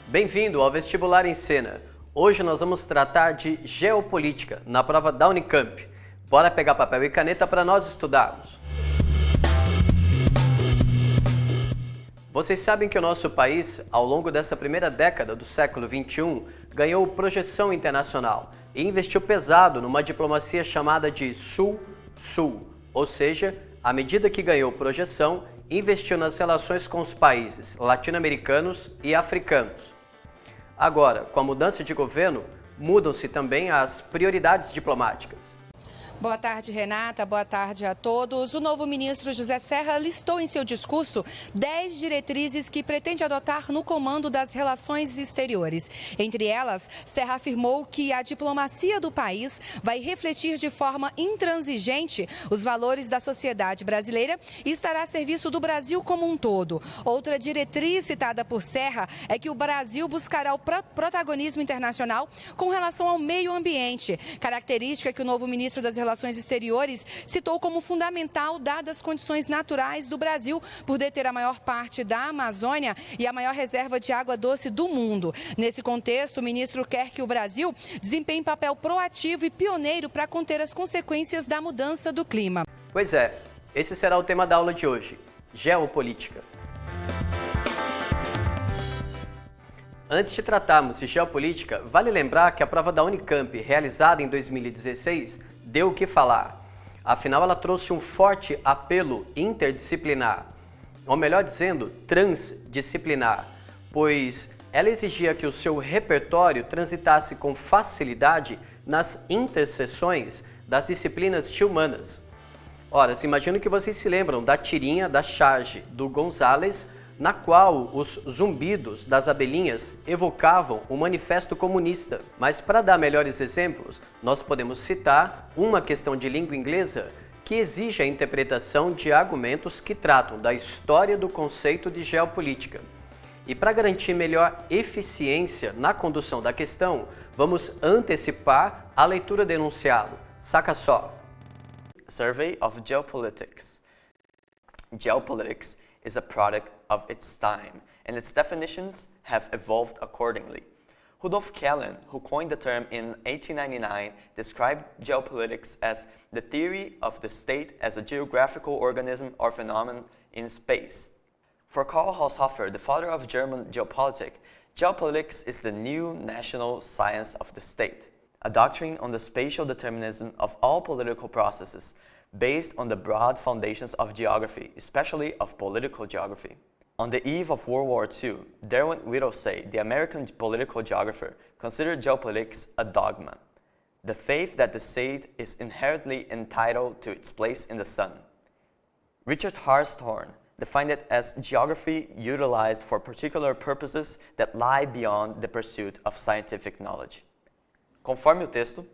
Bem-vindo ao Vestibular em Cena. Hoje nós vamos tratar de geopolítica na prova da Unicamp. Bora pegar papel e caneta para nós estudarmos. Vocês sabem que o nosso país, ao longo dessa primeira década do século XXI, ganhou projeção internacional e investiu pesado numa diplomacia chamada de Sul-Sul, ou seja, à medida que ganhou projeção, investiu nas relações com os países latino-americanos e africanos. Agora, com a mudança de governo, mudam-se também as prioridades diplomáticas. Boa tarde, Renata. Boa tarde a todos. O novo ministro José Serra listou em seu discurso 10 diretrizes que pretende adotar no comando das relações exteriores. Entre elas, Serra afirmou que a diplomacia do país vai refletir de forma intransigente os valores da sociedade brasileira e estará a serviço do Brasil como um todo. Outra diretriz citada por Serra é que o Brasil buscará o protagonismo internacional com relação ao meio ambiente, característica que o novo ministro das Relações Exteriores citou como fundamental dadas as condições naturais do Brasil por deter a maior parte da Amazônia e a maior reserva de água doce do mundo. Nesse contexto, o ministro quer que o Brasil desempenhe papel proativo e pioneiro para conter as consequências da mudança do clima. Pois é, esse será o tema da aula de hoje, geopolítica. Antes de tratarmos de geopolítica, vale lembrar que a prova da Unicamp, realizada em 2016, deu o que falar. Afinal, ela trouxe um forte apelo interdisciplinar, ou melhor dizendo, transdisciplinar, pois ela exigia que o seu repertório transitasse com facilidade nas interseções das disciplinas de humanas. Ora, imagino que vocês se lembram da tirinha da charge do Gonzales, na qual os zumbidos das abelhinhas evocavam o Manifesto Comunista. Mas para dar melhores exemplos, nós podemos citar uma questão de língua inglesa que exige a interpretação de argumentos que tratam da história do conceito de geopolítica. E para garantir melhor eficiência na condução da questão, vamos antecipar a leitura do enunciado. Saca só. Survey of Geopolitics. Geopolitics is a product of its time, and its definitions have evolved accordingly. Rudolf Kellen, who coined the term in 1899, described geopolitics as the theory of the state as a geographical organism or phenomenon in space. For Karl Haushofer, the father of German geopolitics, geopolitics is the new national science of the state, a doctrine on the spatial determinism of all political processes, based on the broad foundations of geography, especially of political geography. On the eve of World War II, Derwent Whittlesey, the American political geographer, considered geopolitics a dogma, the faith that the state is inherently entitled to its place in the sun. Richard Hartshorne defined it as geography utilized for particular purposes that lie beyond the pursuit of scientific knowledge. Conforme o texto,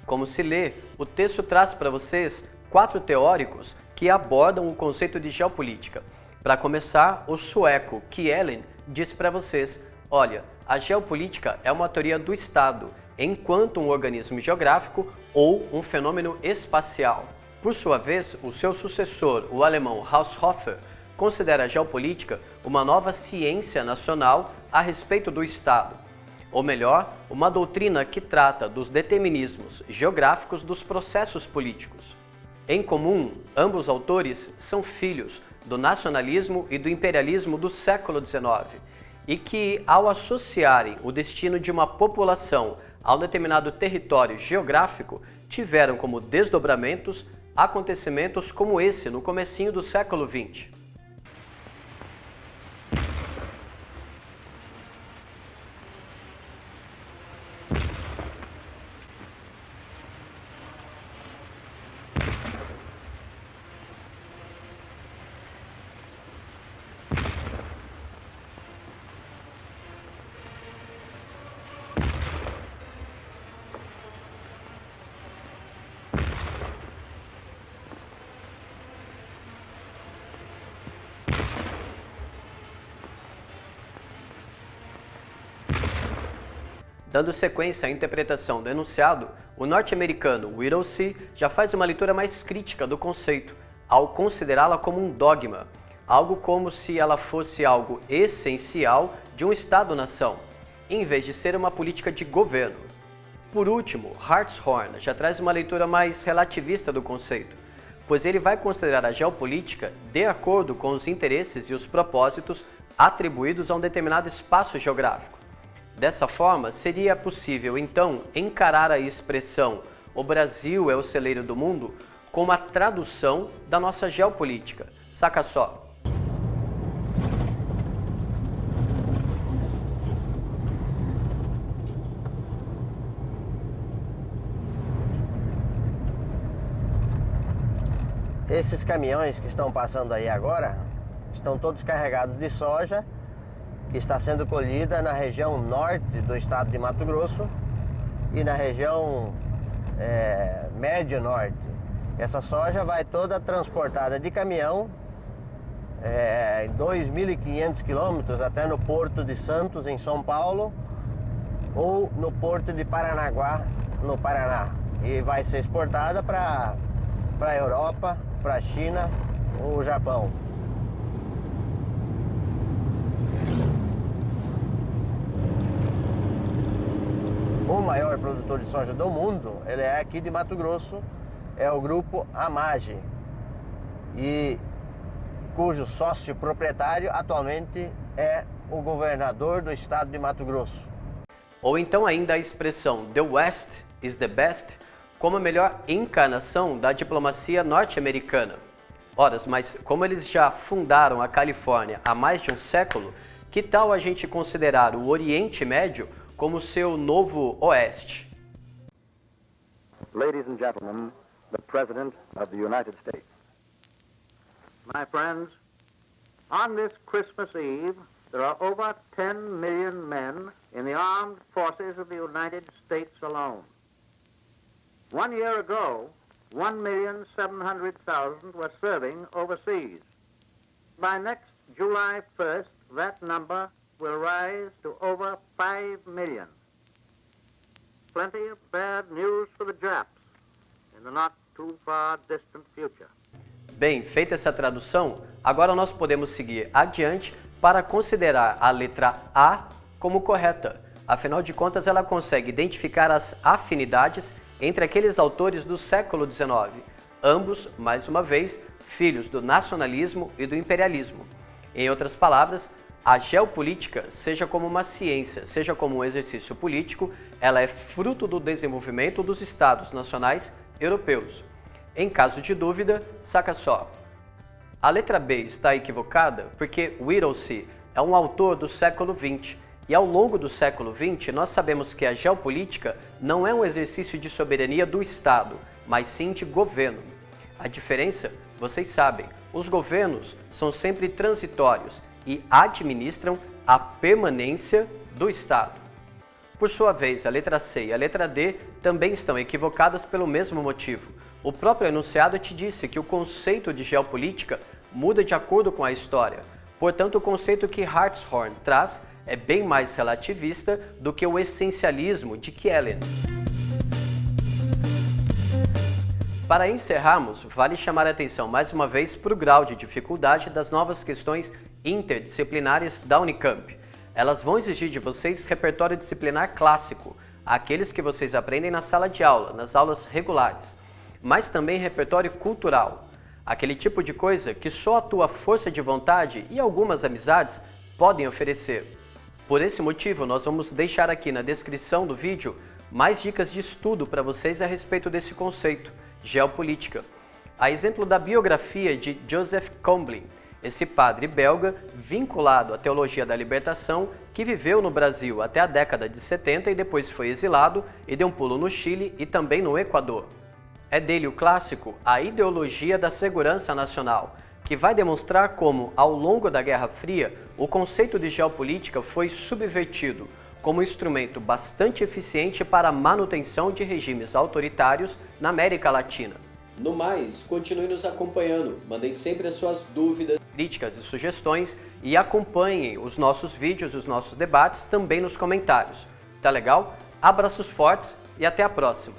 Como se lê, o texto traz para vocês 4 teóricos que abordam o conceito de geopolítica. Para começar, o sueco Kjellin diz para vocês, olha, a geopolítica é uma teoria do Estado, enquanto um organismo geográfico ou um fenômeno espacial. Por sua vez, o seu sucessor, o alemão Haushofer, considera a geopolítica uma nova ciência nacional a respeito do Estado. Ou melhor, uma doutrina que trata dos determinismos geográficos dos processos políticos. Em comum, ambos autores são filhos do nacionalismo e do imperialismo do século XIX e que, ao associarem o destino de uma população a um determinado território geográfico, tiveram como desdobramentos acontecimentos como esse no comecinho do século XX. Dando sequência à interpretação do enunciado, o norte-americano Whittlesey já faz uma leitura mais crítica do conceito, ao considerá-la como um dogma. algo como se ela fosse algo essencial de um Estado-nação, em vez de ser uma política de governo. Por último, Hartshorne já traz uma leitura mais relativista do conceito, pois ele vai considerar a geopolítica de acordo com os interesses e os propósitos atribuídos a um determinado espaço geográfico. Dessa forma, seria possível, então, encarar a expressão "o Brasil é o celeiro do mundo" como a tradução da nossa geopolítica. Saca só! Esses caminhões que estão passando aí agora estão todos carregados de soja que está sendo colhida na região norte do estado de Mato Grosso e na região médio norte. Essa soja vai toda transportada de caminhão em 2.500 quilômetros até no Porto de Santos, em São Paulo, ou no Porto de Paranaguá, no Paraná. E vai ser exportada para a Europa, para a China ou Japão. O maior produtor de soja do mundo, ele é aqui de Mato Grosso, é o grupo AMAGGI, e cujo sócio proprietário atualmente é o governador do estado de Mato Grosso. Ou então ainda a expressão "the West is the best" como a melhor encarnação da diplomacia norte-americana. Ora, mas como eles já fundaram a Califórnia há mais de um século, que tal a gente considerar o Oriente Médio como seu novo Oeste? Ladies and gentlemen, the President of the United States. My friends, on this Christmas Eve, there are over 10 million men in the armed forces of the United States alone. 1 year ago, 1,700,000 were serving overseas. By next July 1st, that number will rise to over 5 million. Plenty of bad news for the Japs in the not too far distant future. Bem, feita essa tradução, agora nós podemos seguir adiante para considerar a letra A como correta. Afinal de contas, ela consegue identificar as afinidades entre aqueles autores do século XIX, ambos, mais uma vez, filhos do nacionalismo e do imperialismo. Em outras palavras, a geopolítica, seja como uma ciência, seja como um exercício político, ela é fruto do desenvolvimento dos Estados nacionais europeus. Em caso de dúvida, saca só. A letra B está equivocada porque Whittlesey é um autor do século XX. E ao longo do século XX, nós sabemos que a geopolítica não é um exercício de soberania do Estado, mas sim de governo. A diferença, vocês sabem, os governos são sempre transitórios e administram a permanência do Estado. Por sua vez, a letra C e a letra D também estão equivocadas pelo mesmo motivo. O próprio enunciado te disse que o conceito de geopolítica muda de acordo com a história. Portanto, o conceito que Hartshorne traz é bem mais relativista do que o essencialismo de Kellen. Para encerrarmos, vale chamar a atenção mais uma vez para o grau de dificuldade das novas questões interdisciplinares da Unicamp. Elas vão exigir de vocês repertório disciplinar clássico, aqueles que vocês aprendem na sala de aula, nas aulas regulares, mas também repertório cultural, aquele tipo de coisa que só a tua força de vontade e algumas amizades podem oferecer. Por esse motivo, nós vamos deixar aqui na descrição do vídeo mais dicas de estudo para vocês a respeito desse conceito, geopolítica. A exemplo da biografia de Joseph Comblain, esse padre belga vinculado à teologia da libertação que viveu no Brasil até a década de 70 e depois foi exilado e deu um pulo no Chile e também no Equador. É dele o clássico A Ideologia da Segurança Nacional, que vai demonstrar como, ao longo da Guerra Fria, o conceito de geopolítica foi subvertido como instrumento bastante eficiente para a manutenção de regimes autoritários na América Latina. No mais, continue nos acompanhando, mandem sempre as suas dúvidas, críticas e sugestões e acompanhem os nossos vídeos e os nossos debates também nos comentários. Tá legal? Abraços fortes e até a próxima!